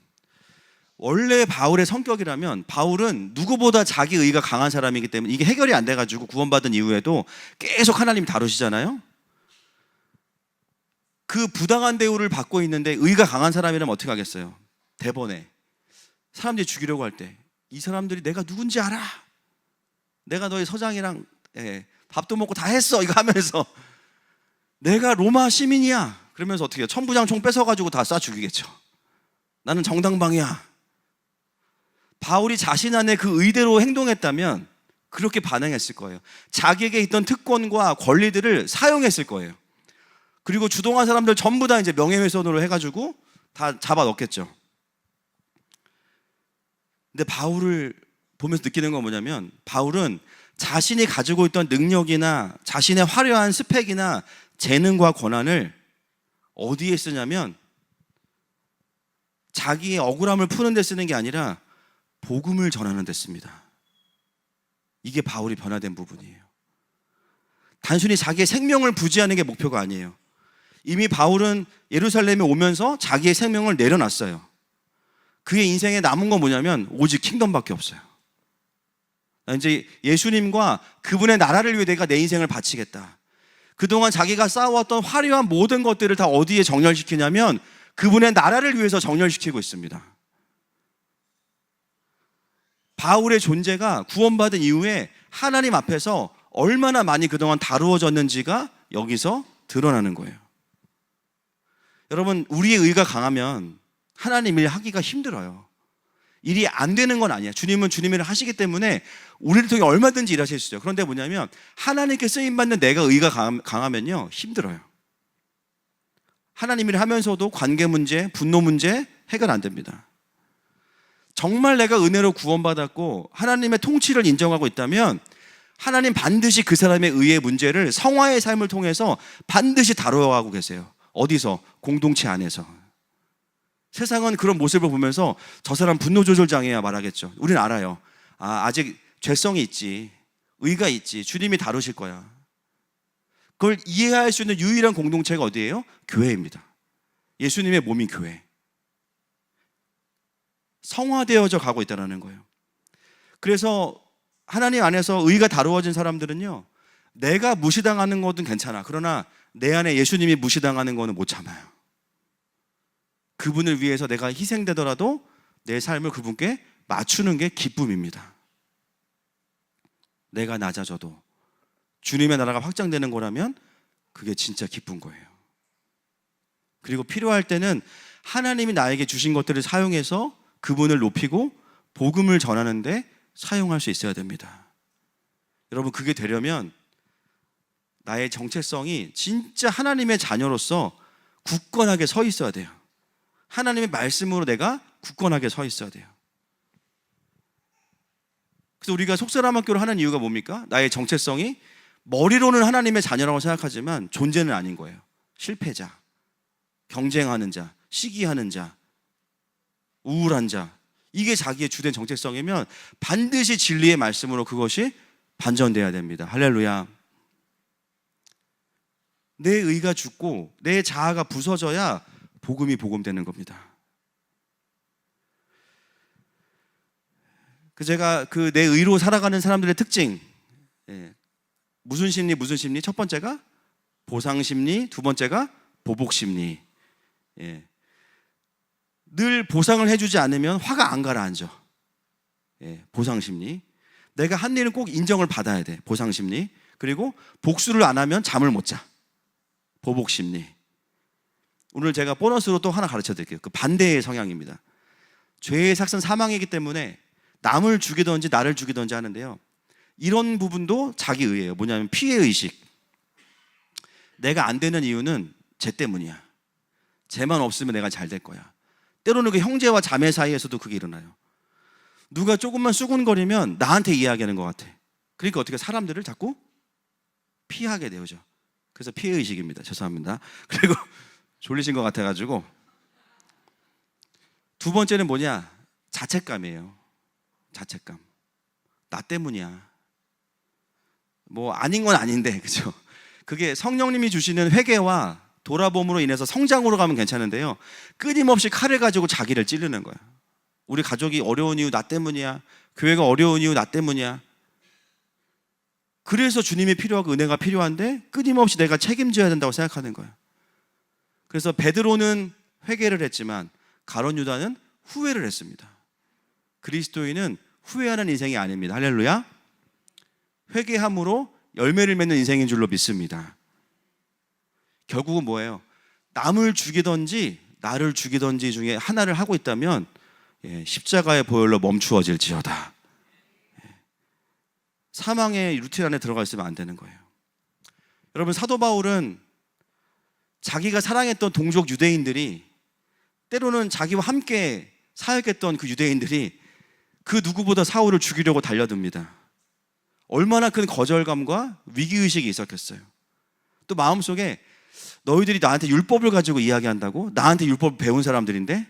원래 바울의 성격이라면 바울은 누구보다 자기 의가 강한 사람이기 때문에 이게 해결이 안 돼가지고 구원받은 이후에도 계속 하나님 다루시잖아요. 그 부당한 대우를 받고 있는데 의가 강한 사람이라면 어떻게 하겠어요? 대번에 사람들이 죽이려고 할 때 이 사람들이 내가 누군지 알아, 내가 너희 서장이랑 밥도 먹고 다 했어, 이거 하면서 내가 로마 시민이야 그러면서 어떻게 해요? 천부장 총 뺏어가지고 다 쏴 죽이겠죠. 나는 정당방위야. 바울이 자신 안에 그 의대로 행동했다면 그렇게 반응했을 거예요. 자기에게 있던 특권과 권리들을 사용했을 거예요. 그리고 주동한 사람들 전부 다 이제 명예훼손으로 해가지고 다 잡아 넣겠죠. 근데 바울을 보면서 느끼는 건 뭐냐면, 바울은 자신이 가지고 있던 능력이나 자신의 화려한 스펙이나 재능과 권한을 어디에 쓰냐면 자기의 억울함을 푸는 데 쓰는 게 아니라 복음을 전하는 데 씁니다. 이게 바울이 변화된 부분이에요. 단순히 자기의 생명을 부지하는 게 목표가 아니에요. 이미 바울은 예루살렘에 오면서 자기의 생명을 내려놨어요. 그의 인생에 남은 건 뭐냐면 오직 킹덤밖에 없어요. 이제 예수님과 그분의 나라를 위해 내가 내 인생을 바치겠다. 그동안 자기가 쌓아왔던 화려한 모든 것들을 다 어디에 정렬시키냐면 그분의 나라를 위해서 정렬시키고 있습니다. 바울의 존재가 구원받은 이후에 하나님 앞에서 얼마나 많이 그동안 다루어졌는지가 여기서 드러나는 거예요. 여러분, 우리의 의가 강하면 하나님 일 하기가 힘들어요. 일이 안 되는 건 아니에요. 주님은 주님 일을 하시기 때문에 우리를 통해 얼마든지 일하실 수 있어요. 그런데 뭐냐면 하나님께 쓰임받는 내가 의가 강하면요 힘들어요. 하나님 일을 하면서도 관계 문제, 분노 문제 해결 안 됩니다. 정말 내가 은혜로 구원받았고 하나님의 통치를 인정하고 있다면 하나님 반드시 그 사람의 의의 문제를 성화의 삶을 통해서 반드시 다뤄가고 계세요. 어디서? 공동체 안에서. 세상은 그런 모습을 보면서 저 사람 분노 조절 장애야 말하겠죠. 우리는 알아요. 아직 죄성이 있지, 의가 있지, 주님이 다루실 거야. 그걸 이해할 수 있는 유일한 공동체가 어디예요? 교회입니다. 예수님의 몸인 교회. 성화되어져 가고 있다는 거예요. 그래서 하나님 안에서 의가 다루어진 사람들은요, 내가 무시당하는 것은 괜찮아. 그러나 내 안에 예수님이 무시당하는 거는 못 참아요. 그분을 위해서 내가 희생되더라도 내 삶을 그분께 맞추는 게 기쁨입니다. 내가 낮아져도 주님의 나라가 확장되는 거라면 그게 진짜 기쁜 거예요. 그리고 필요할 때는 하나님이 나에게 주신 것들을 사용해서 그분을 높이고 복음을 전하는데 사용할 수 있어야 됩니다. 여러분, 그게 되려면 나의 정체성이 진짜 하나님의 자녀로서 굳건하게 서 있어야 돼요. 하나님의 말씀으로 내가 굳건하게 서 있어야 돼요. 그래서 우리가 속사람학교를 하는 이유가 뭡니까? 나의 정체성이 머리로는 하나님의 자녀라고 생각하지만 존재는 아닌 거예요. 실패자, 경쟁하는 자, 시기하는 자, 우울한 자, 이게 자기의 주된 정체성이면 반드시 진리의 말씀으로 그것이 반전돼야 됩니다. 할렐루야. 내 의가 죽고 내 자아가 부서져야 복음이 복음되는 겁니다. 제가 내 의로 살아가는 사람들의 특징, 무슨 심리? 첫 번째가 보상 심리, 두 번째가 보복 심리. 늘 보상을 해주지 않으면 화가 안 가라앉아. 보상 심리. 내가 한 일은 꼭 인정을 받아야 돼. 보상 심리. 그리고 복수를 안 하면 잠을 못 자. 보복 심리. 오늘 제가 보너스로 또 하나 가르쳐 드릴게요. 그 반대의 성향입니다. 죄의 삭은 사망이기 때문에 남을 죽이든지 나를 죽이든지 하는데요, 이런 부분도 자기 의예요. 뭐냐면 피해의식. 내가 안 되는 이유는 쟤 때문이야. 쟤만 없으면 내가 잘 될 거야. 때로는 그 형제와 자매 사이에서도 그게 일어나요. 누가 조금만 수군거리면 나한테 이야기하는 것 같아. 그러니까 어떻게 사람들을 자꾸 피하게 되죠. 그래서 피해의식입니다. 죄송합니다. 그리고 졸리신 것 같아가지고. 두 번째는 뭐냐? 자책감이에요. 자책감. 나 때문이야. 뭐 아닌 건 아닌데, 그죠? 그게 성령님이 주시는 회개와 돌아봄으로 인해서 성장으로 가면 괜찮은데요, 끊임없이 칼을 가지고 자기를 찌르는 거예요. 우리 가족이 어려운 이유 나 때문이야. 교회가 어려운 이유 나 때문이야. 그래서 주님이 필요하고 은혜가 필요한데 끊임없이 내가 책임져야 된다고 생각하는 거예요. 그래서 베드로는 회개를 했지만 가룟 유다는 후회를 했습니다. 그리스도인은 후회하는 인생이 아닙니다. 할렐루야. 회개함으로 열매를 맺는 인생인 줄로 믿습니다. 결국은 뭐예요? 남을 죽이든지 나를 죽이든지 중에 하나를 하고 있다면 십자가의 보혈로 멈추어질지어다. 사망의 루틴 안에 들어가 있으면 안 되는 거예요. 여러분, 사도 바울은 자기가 사랑했던 동족 유대인들이, 때로는 자기와 함께 사역했던 그 유대인들이 그 누구보다 사울을 죽이려고 달려듭니다. 얼마나 큰 거절감과 위기의식이 있었겠어요. 또 마음속에 너희들이 나한테 율법을 가지고 이야기한다고? 나한테 율법을 배운 사람들인데?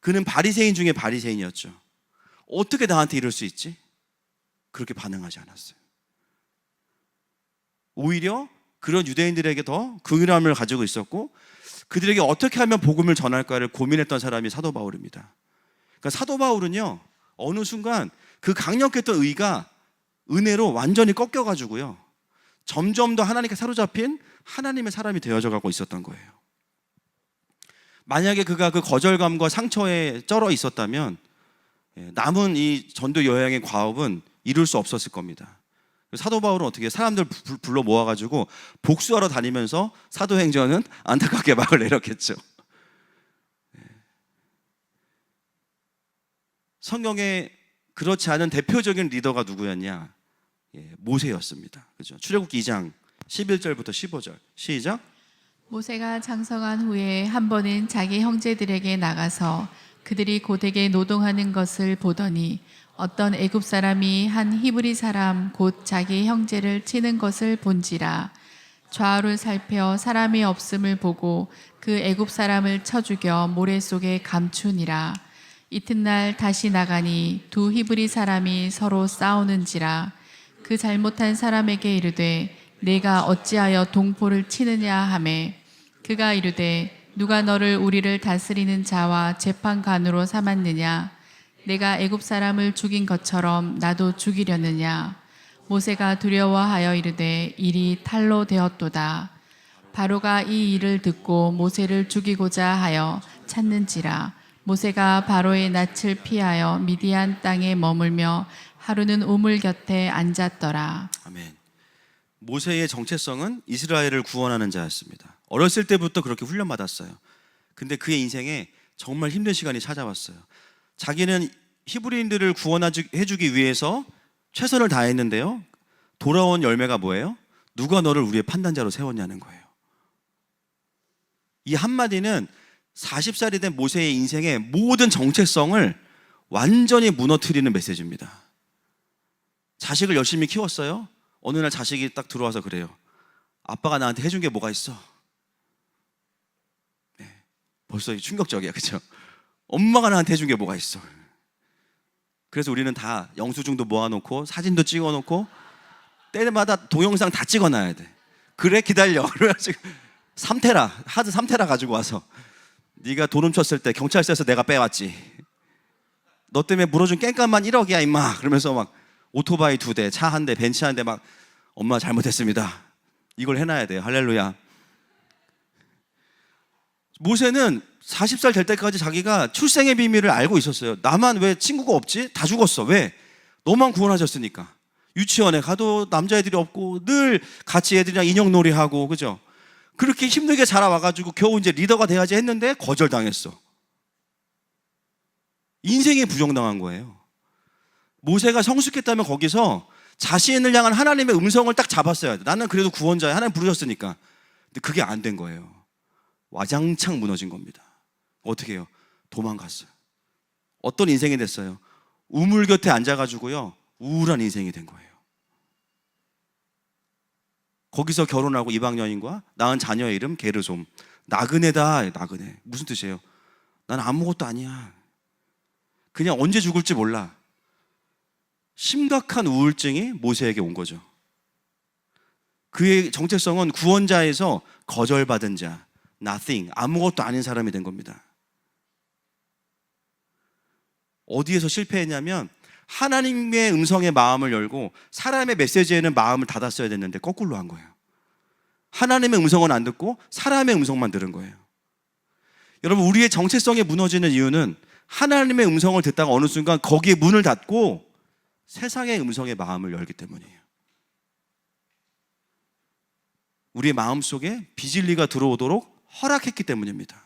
그는 바리새인 중에 바리새인이었죠. 어떻게 나한테 이럴 수 있지? 그렇게 반응하지 않았어요. 오히려 그런 유대인들에게 더 긍휼함을 가지고 있었고, 그들에게 어떻게 하면 복음을 전할까를 고민했던 사람이 사도 바울입니다. 그러니까 사도 바울은요, 어느 순간 그 강력했던 의가 은혜로 완전히 꺾여가지고요, 점점 더 하나님께 사로잡힌 하나님의 사람이 되어져 가고 있었던 거예요. 만약에 그가 그 거절감과 상처에 쩔어 있었다면 남은 이 전도 여행의 과업은 이룰 수 없었을 겁니다. 사도 바울은 어떻게 사람들 불러 모아가지고 복수하러 다니면서 사도행전은 안타깝게 막을 내렸겠죠. 성경에 그렇지 않은 대표적인 리더가 누구였냐? 모세였습니다. 그죠? 출애굽기 2장 11절부터 15절 시작. 모세가 장성한 후에 한 번은 자기 형제들에게 나가서 그들이 고되게 노동하는 것을 보더니 어떤 애굽 사람이 한 히브리 사람 곧 자기 형제를 치는 것을 본지라. 좌우를 살펴 사람이 없음을 보고 그 애굽 사람을 쳐 죽여 모래 속에 감추니라. 이튿날 다시 나가니 두 히브리 사람이 서로 싸우는지라. 그 잘못한 사람에게 이르되 내가 어찌하여 동포를 치느냐 하매 그가 이르되 누가 너를 우리를 다스리는 자와 재판관으로 삼았느냐? 내가 애굽 사람을 죽인 것처럼 나도 죽이려느냐? 모세가 두려워하여 이르되 일이 탈로 되었도다. 바로가 이 일을 듣고 모세를 죽이고자 하여 찾는지라. 모세가 바로의 낯을 피하여 미디안 땅에 머물며 하루는 우물 곁에 앉았더라. 아멘. 모세의 정체성은 이스라엘을 구원하는 자였습니다. 어렸을 때부터 그렇게 훈련받았어요. 근데 그의 인생에 정말 힘든 시간이 찾아왔어요. 자기는 히브리인들을 구원해주기 위해서 최선을 다했는데요, 돌아온 열매가 뭐예요? 누가 너를 우리의 판단자로 세웠냐는 거예요. 이 한마디는 40살이 된 모세의 인생의 모든 정체성을 완전히 무너뜨리는 메시지입니다. 자식을 열심히 키웠어요. 어느 날 자식이 딱 들어와서 그래요. 아빠가 나한테 해준 게 뭐가 있어? 네, 벌써 충격적이야, 그렇죠? 엄마가 나한테 해준 게 뭐가 있어? 그래서 우리는 다 영수증도 모아놓고 사진도 찍어놓고 때마다 동영상 다 찍어놔야 돼. 그래, 기다려. 그래가지고 3테라, 하드 3테라 가지고 와서 네가 돈 훔쳤을 때 경찰서에서 내가 빼왔지. 너 때문에 물어준 깽값만 1억이야 임마. 그러면서 막 오토바이 2대, 차 1대, 벤츠 1대 막 엄마 잘못했습니다. 이걸 해놔야 돼요. 할렐루야. 모세는 40살 될 때까지 자기가 출생의 비밀을 알고 있었어요. 나만 왜 친구가 없지? 다 죽었어. 왜? 너만 구원하셨으니까. 유치원에 가도 남자애들이 없고 늘 같이 애들이랑 인형놀이 하고, 그죠? 그렇게 힘들게 자라와가지고 겨우 이제 리더가 돼야지 했는데 거절당했어. 인생이 부정당한 거예요. 모세가 성숙했다면 거기서 자신을 향한 하나님의 음성을 딱 잡았어야 돼. 나는 그래도 구원자야. 하나님 부르셨으니까. 근데 그게 안 된 거예요. 와장창 무너진 겁니다. 어떻게 해요? 도망갔어요. 어떤 인생이 됐어요? 우물 곁에 앉아가지고요, 우울한 인생이 된 거예요. 거기서 결혼하고 이방 여인과 낳은 자녀의 이름 게르솜. 나그네다. 나그네. 무슨 뜻이에요? 난 아무것도 아니야. 그냥 언제 죽을지 몰라. 심각한 우울증이 모세에게 온 거죠. 그의 정체성은 구원자에서 거절받은 자, nothing, 아무것도 아닌 사람이 된 겁니다. 어디에서 실패했냐면 하나님의 음성에 마음을 열고 사람의 메시지에는 마음을 닫았어야 됐는데 거꾸로 한 거예요. 하나님의 음성은 안 듣고 사람의 음성만 들은 거예요. 여러분, 우리의 정체성이 무너지는 이유는 하나님의 음성을 듣다가 어느 순간 거기에 문을 닫고 세상의 음성에 마음을 열기 때문이에요. 우리의 마음속에 비진리가 들어오도록 허락했기 때문입니다.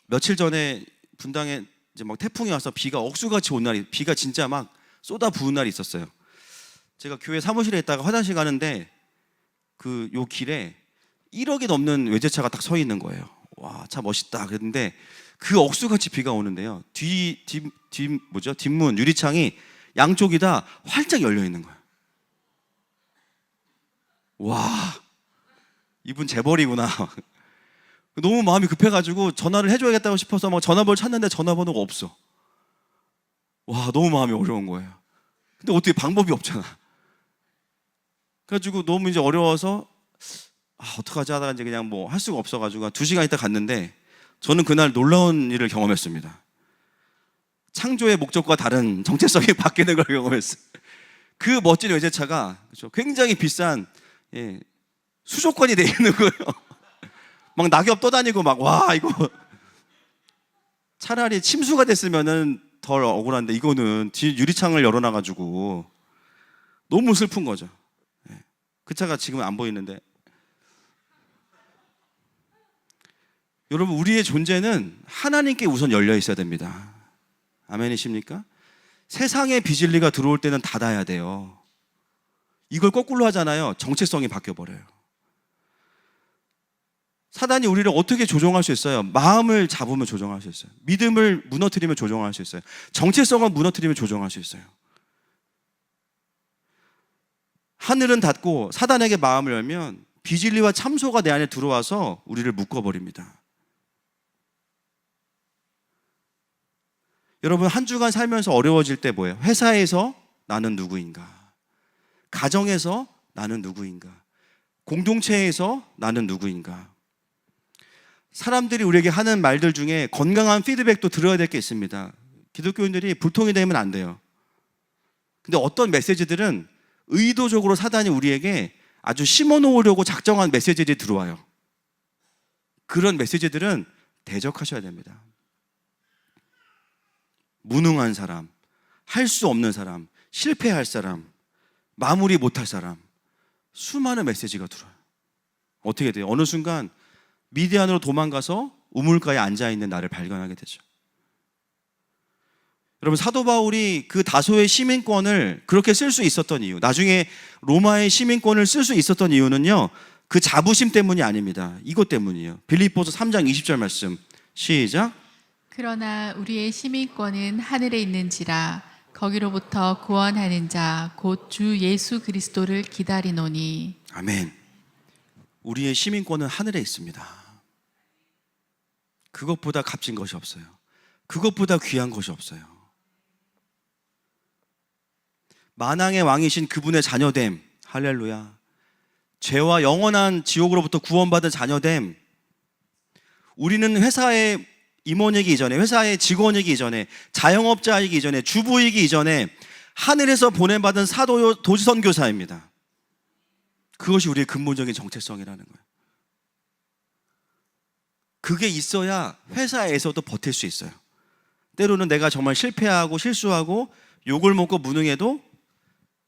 며칠 전에 분당에 이제 막 태풍이 와서 비가 억수같이 온 날이, 비가 진짜 막 쏟아 부은 날이 있었어요. 제가 교회 사무실에 있다가 화장실 가는데 요 길에 1억이 넘는 외제차가 딱 서 있는 거예요. 와, 차 멋있다. 그랬는데 그 억수같이 비가 오는데요. 뒷문 유리창이 양쪽이 다 활짝 열려 있는 거예요. 와, 이분 재벌이구나. 너무 마음이 급해가지고 전화를 해줘야겠다고 싶어서 막 전화번호 찾는데 전화번호가 없어. 와, 너무 마음이 어려운 거예요. 근데 어떻게 방법이 없잖아. 그래가지고 너무 이제 어려워서 어떡하지 하다가 이제 그냥 뭐 할 수가 없어가지고 2시간 있다 갔는데 저는 그날 놀라운 일을 경험했습니다. 창조의 목적과 다른 정체성이 바뀌는 걸 경험했어요. 그 멋진 외제차가 굉장히 비싼 수족관이 돼 있는 거예요. 막 낙엽 떠다니고 막, 와, 이거 차라리 침수가 됐으면은 덜 억울한데 이거는 뒤 유리창을 열어놔가지고 너무 슬픈 거죠. 그 차가 지금 안 보이는데, 여러분, 우리의 존재는 하나님께 우선 열려 있어야 됩니다. 아멘이십니까? 세상의 비진리가 들어올 때는 닫아야 돼요. 이걸 거꾸로 하잖아요. 정체성이 바뀌어버려요. 사단이 우리를 어떻게 조종할 수 있어요? 마음을 잡으면 조종할 수 있어요. 믿음을 무너뜨리면 조종할 수 있어요. 정체성을 무너뜨리면 조종할 수 있어요. 하늘은 닫고 사단에게 마음을 열면 비진리와 참소가 내 안에 들어와서 우리를 묶어버립니다. 여러분, 한 주간 살면서 어려워질 때 뭐예요? 회사에서 나는 누구인가? 가정에서 나는 누구인가? 공동체에서 나는 누구인가? 사람들이 우리에게 하는 말들 중에 건강한 피드백도 들어야 될 게 있습니다. 기독교인들이 불통이 되면 안 돼요. 근데 어떤 메시지들은 의도적으로 사단이 우리에게 아주 심어놓으려고 작정한 메시지들이 들어와요. 그런 메시지들은 대적하셔야 됩니다. 무능한 사람, 할 수 없는 사람, 실패할 사람, 마무리 못할 사람, 수많은 메시지가 들어요. 어떻게 돼요? 어느 순간 미디안으로 도망가서 우물가에 앉아있는 나를 발견하게 되죠. 여러분, 사도 바울이 그 다소의 시민권을 그렇게 쓸 수 있었던 이유, 나중에 로마의 시민권을 쓸 수 있었던 이유는요, 그 자부심 때문이 아닙니다. 이것 때문이에요. 빌립보서 3장 20절 말씀 시작. 그러나 우리의 시민권은 하늘에 있는지라 거기로부터 구원하는 자 곧 주 예수 그리스도를 기다리노니. 아멘. 우리의 시민권은 하늘에 있습니다. 그것보다 값진 것이 없어요. 그것보다 귀한 것이 없어요. 만왕의 왕이신 그분의 자녀됨, 할렐루야. 죄와 영원한 지옥으로부터 구원받은 자녀됨. 우리는 회사의 임원이기 이전에, 회사의 직원이기 이전에, 자영업자이기 이전에, 주부이기 이전에 하늘에서 보내받은 사도 도지선교사입니다. 그것이 우리의 근본적인 정체성이라는 거예요. 그게 있어야 회사에서도 버틸 수 있어요. 때로는 내가 정말 실패하고 실수하고 욕을 먹고 무능해도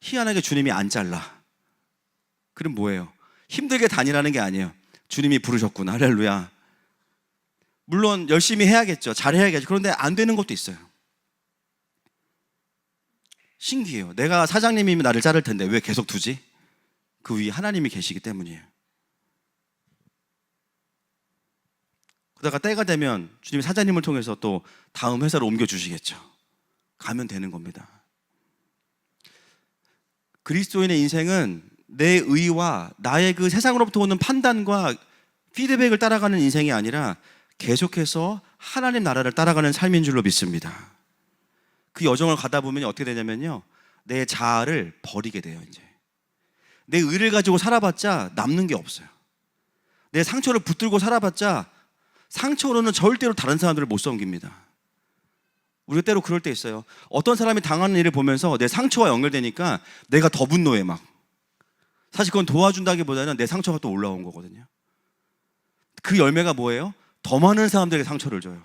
희한하게 주님이 안 잘라. 그럼 뭐예요? 힘들게 다니라는 게 아니에요. 주님이 부르셨구나. 할렐루야. 물론 열심히 해야겠죠. 잘해야겠죠. 그런데 안 되는 것도 있어요. 신기해요. 내가 사장님이면 나를 자를 텐데 왜 계속 두지? 그 위에 하나님이 계시기 때문이에요. 그러다가 때가 되면 주님이 사장님을 통해서 또 다음 회사로 옮겨주시겠죠. 가면 되는 겁니다. 그리스도인의 인생은 내 의와 나의 그 세상으로부터 오는 판단과 피드백을 따라가는 인생이 아니라 계속해서 하나님 나라를 따라가는 삶인 줄로 믿습니다. 그 여정을 가다 보면 어떻게 되냐면요, 내 자아를 버리게 돼요. 이제 내 의를 가지고 살아봤자 남는 게 없어요. 내 상처를 붙들고 살아봤자 상처로는 절대로 다른 사람들을 못 섬깁니다. 우리가 때로 그럴 때 있어요. 어떤 사람이 당하는 일을 보면서 내 상처와 연결되니까 내가 더 분노해 막. 사실 그건 도와준다기보다는 내 상처가 또 올라온 거거든요. 그 열매가 뭐예요? 더 많은 사람들에게 상처를 줘요.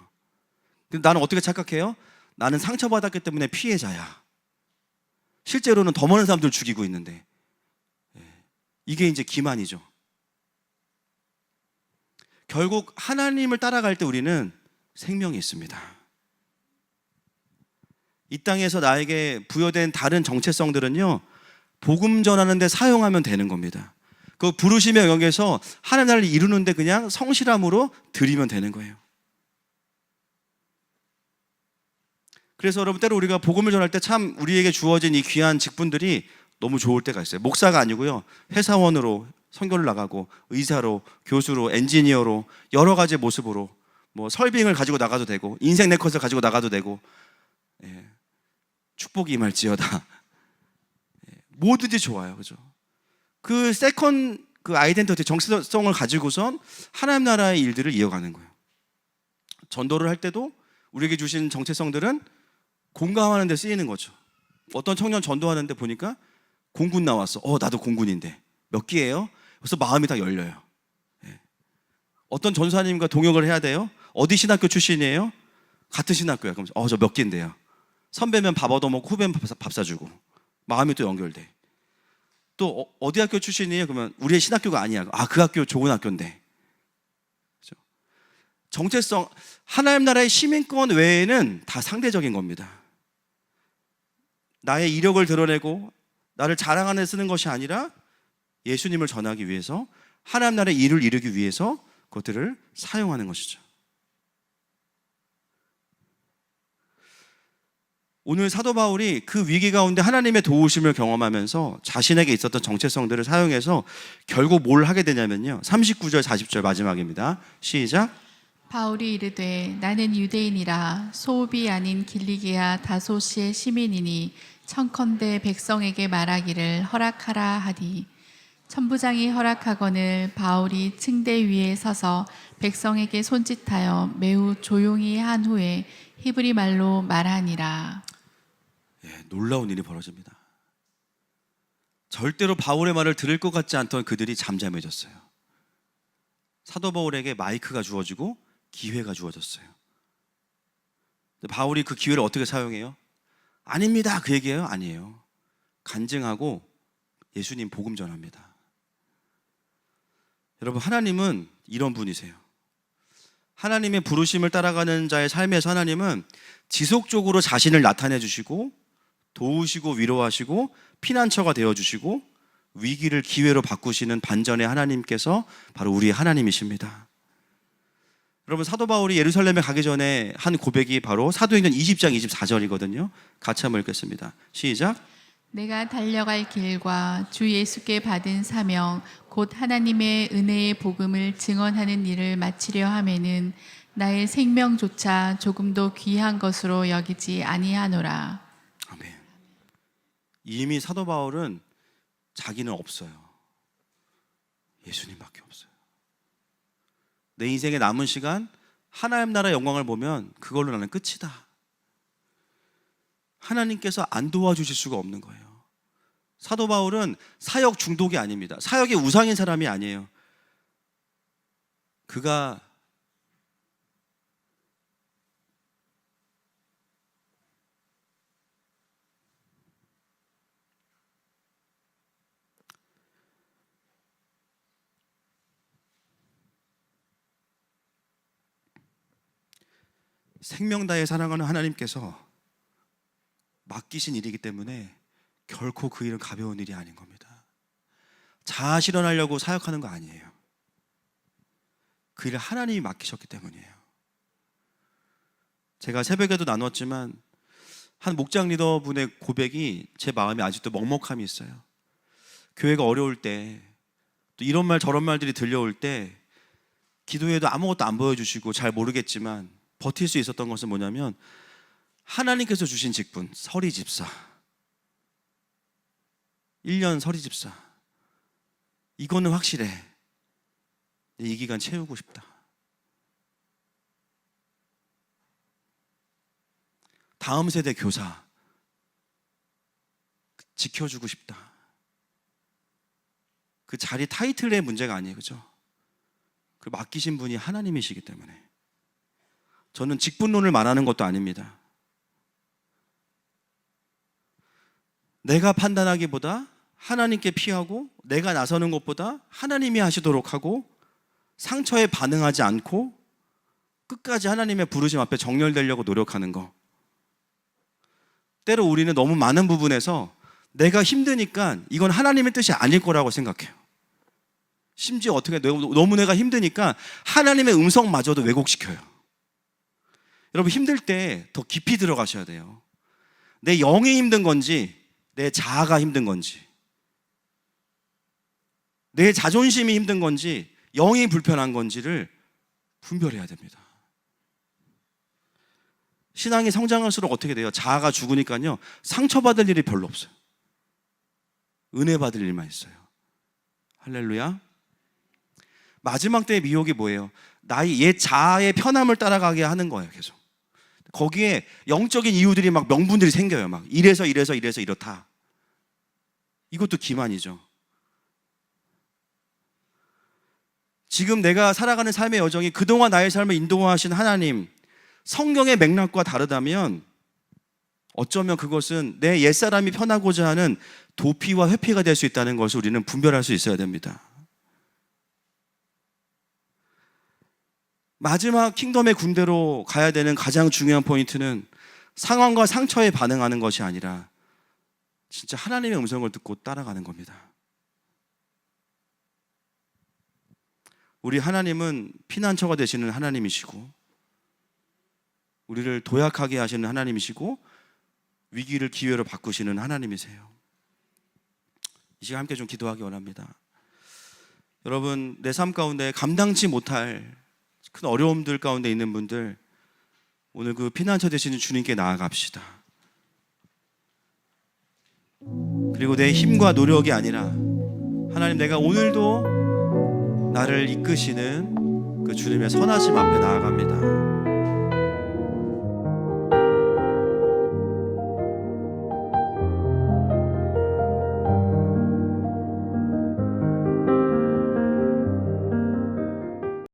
근데 나는 어떻게 착각해요? 나는 상처받았기 때문에 피해자야. 실제로는 더 많은 사람들을 죽이고 있는데, 이게 이제 기만이죠. 결국 하나님을 따라갈 때 우리는 생명이 있습니다. 이 땅에서 나에게 부여된 다른 정체성들은요, 복음 전하는 데 사용하면 되는 겁니다. 그 부르심의 영역에서 하나님 나라를 이루는데 그냥 성실함으로 드리면 되는 거예요. 그래서 여러분, 때로 우리가 복음을 전할 때 참 우리에게 주어진 이 귀한 직분들이 너무 좋을 때가 있어요. 목사가 아니고요, 회사원으로 선교를 나가고, 의사로, 교수로, 엔지니어로, 여러 가지 모습으로, 뭐 설빙을 가지고 나가도 되고, 인생 네컷을 가지고 나가도 되고, 축복이 임할지어다. 뭐든지 좋아요. 그죠? 그 세컨 그 아이덴티티, 정체성을 가지고선 하나님 나라의 일들을 이어가는 거예요. 전도를 할 때도 우리에게 주신 정체성들은 공감하는 데 쓰이는 거죠. 어떤 청년 전도하는데 보니까 공군 나왔어. 나도 공군인데. 몇 기예요? 그래서 마음이 다 열려요. 어떤 전사님과 동역을 해야 돼요. 어디 신학교 출신이에요? 같은 신학교야. 그럼 저 몇 기인데요. 선배면 밥 얻어먹고 후배면 밥 사주고. 마음이 또 연결돼. 또 어디 학교 출신이에요? 그러면 우리의 신학교가 아니야. 그 학교 좋은 학교인데. 그렇죠? 정체성, 하나님 나라의 시민권 외에는 다 상대적인 겁니다. 나의 이력을 드러내고 나를 자랑하는 데 쓰는 것이 아니라 예수님을 전하기 위해서, 하나님 나라의 일을 이루기 위해서 그것들을 사용하는 것이죠. 오늘 사도 바울이 그 위기 가운데 하나님의 도우심을 경험하면서 자신에게 있었던 정체성들을 사용해서 결국 뭘 하게 되냐면요, 39절 40절 마지막입니다. 시작. 바울이 이르되 나는 유대인이라 소읍이 아닌 길리기아 다소시의 시민이니 청컨대 백성에게 말하기를 허락하라 하니, 천부장이 허락하거늘 바울이 층대 위에 서서 백성에게 손짓하여 매우 조용히 한 후에 히브리 말로 말하니라. 놀라운 일이 벌어집니다. 절대로 바울의 말을 들을 것 같지 않던 그들이 잠잠해졌어요. 사도 바울에게 마이크가 주어지고 기회가 주어졌어요. 바울이 그 기회를 어떻게 사용해요? 아닙니다, 그 얘기예요? 아니에요. 간증하고 예수님 복음 전합니다. 여러분, 하나님은 이런 분이세요. 하나님의 부르심을 따라가는 자의 삶에서 하나님은 지속적으로 자신을 나타내 주시고, 도우시고 위로하시고 피난처가 되어주시고 위기를 기회로 바꾸시는 반전의 하나님께서 바로 우리의 하나님이십니다. 여러분, 사도 바울이 예루살렘에 가기 전에 한 고백이 바로 사도행전 20장 24절이거든요. 같이 한번 읽겠습니다. 시작. 내가 달려갈 길과 주 예수께 받은 사명 곧 하나님의 은혜의 복음을 증언하는 일을 마치려 하면은 나의 생명조차 조금도 귀한 것으로 여기지 아니하노라. 아멘. 이미 사도 바울은 자기는 없어요. 예수님밖에 없어요. 내 인생의 남은 시간 하나님 나라 영광을 보면 그걸로 나는 끝이다. 하나님께서 안 도와주실 수가 없는 거예요. 사도 바울은 사역 중독이 아닙니다. 사역의 우상인 사람이 아니에요. 그가 생명 다해 사랑하는 하나님께서 맡기신 일이기 때문에 결코 그 일은 가벼운 일이 아닌 겁니다. 자아 실현하려고 사역하는 거 아니에요. 그 일을 하나님이 맡기셨기 때문이에요. 제가 새벽에도 나눴지만 한 목장 리더분의 고백이 제 마음에 아직도 먹먹함이 있어요. 교회가 어려울 때, 또 이런 말 저런 말들이 들려올 때 기도해도 아무것도 안 보여주시고 잘 모르겠지만 버틸 수 있었던 것은 뭐냐면 하나님께서 주신 직분, 서리 집사, 1년 서리집사. 이거는 확실해. 이 기간 채우고 싶다. 다음 세대 교사 지켜주고 싶다. 그 자리 타이틀의 문제가 아니에요, 그죠? 그 맡기신 분이 하나님이시기 때문에. 저는 직분론을 말하는 것도 아닙니다. 내가 판단하기보다 하나님께 피하고, 내가 나서는 것보다 하나님이 하시도록 하고, 상처에 반응하지 않고 끝까지 하나님의 부르심 앞에 정렬되려고 노력하는 거. 때로 우리는 너무 많은 부분에서 내가 힘드니까 이건 하나님의 뜻이 아닐 거라고 생각해요. 심지어 어떻게 너무 내가 힘드니까 하나님의 음성마저도 왜곡시켜요. 여러분, 힘들 때 더 깊이 들어가셔야 돼요. 내 영이 힘든 건지, 내 자아가 힘든 건지, 내 자존심이 힘든 건지, 영이 불편한 건지를 분별해야 됩니다. 신앙이 성장할수록 어떻게 돼요? 자아가 죽으니까요, 상처받을 일이 별로 없어요. 은혜 받을 일만 있어요. 할렐루야. 마지막 때의 미혹이 뭐예요? 나의 옛 자아의 편함을 따라가게 하는 거예요. 계속 거기에 영적인 이유들이 막 명분들이 생겨요. 막 이래서 이렇다. 이것도 기만이죠. 지금 내가 살아가는 삶의 여정이 그동안 나의 삶을 인도하신 하나님, 성경의 맥락과 다르다면 어쩌면 그것은 내 옛사람이 편하고자 하는 도피와 회피가 될 수 있다는 것을 우리는 분별할 수 있어야 됩니다. 마지막 킹덤의 군대로 가야 되는 가장 중요한 포인트는 상황과 상처에 반응하는 것이 아니라 진짜 하나님의 음성을 듣고 따라가는 겁니다. 우리 하나님은 피난처가 되시는 하나님이시고, 우리를 도약하게 하시는 하나님이시고, 위기를 기회로 바꾸시는 하나님이세요. 이 시간 함께 좀 기도하기 원합니다. 여러분, 내 삶 가운데 감당치 못할 큰 어려움들 가운데 있는 분들, 오늘 그 피난처 되시는 주님께 나아갑시다. 그리고 내 힘과 노력이 아니라 하나님, 내가 오늘도 나를 이끄시는 그 주님의 선하심 앞에 나아갑니다.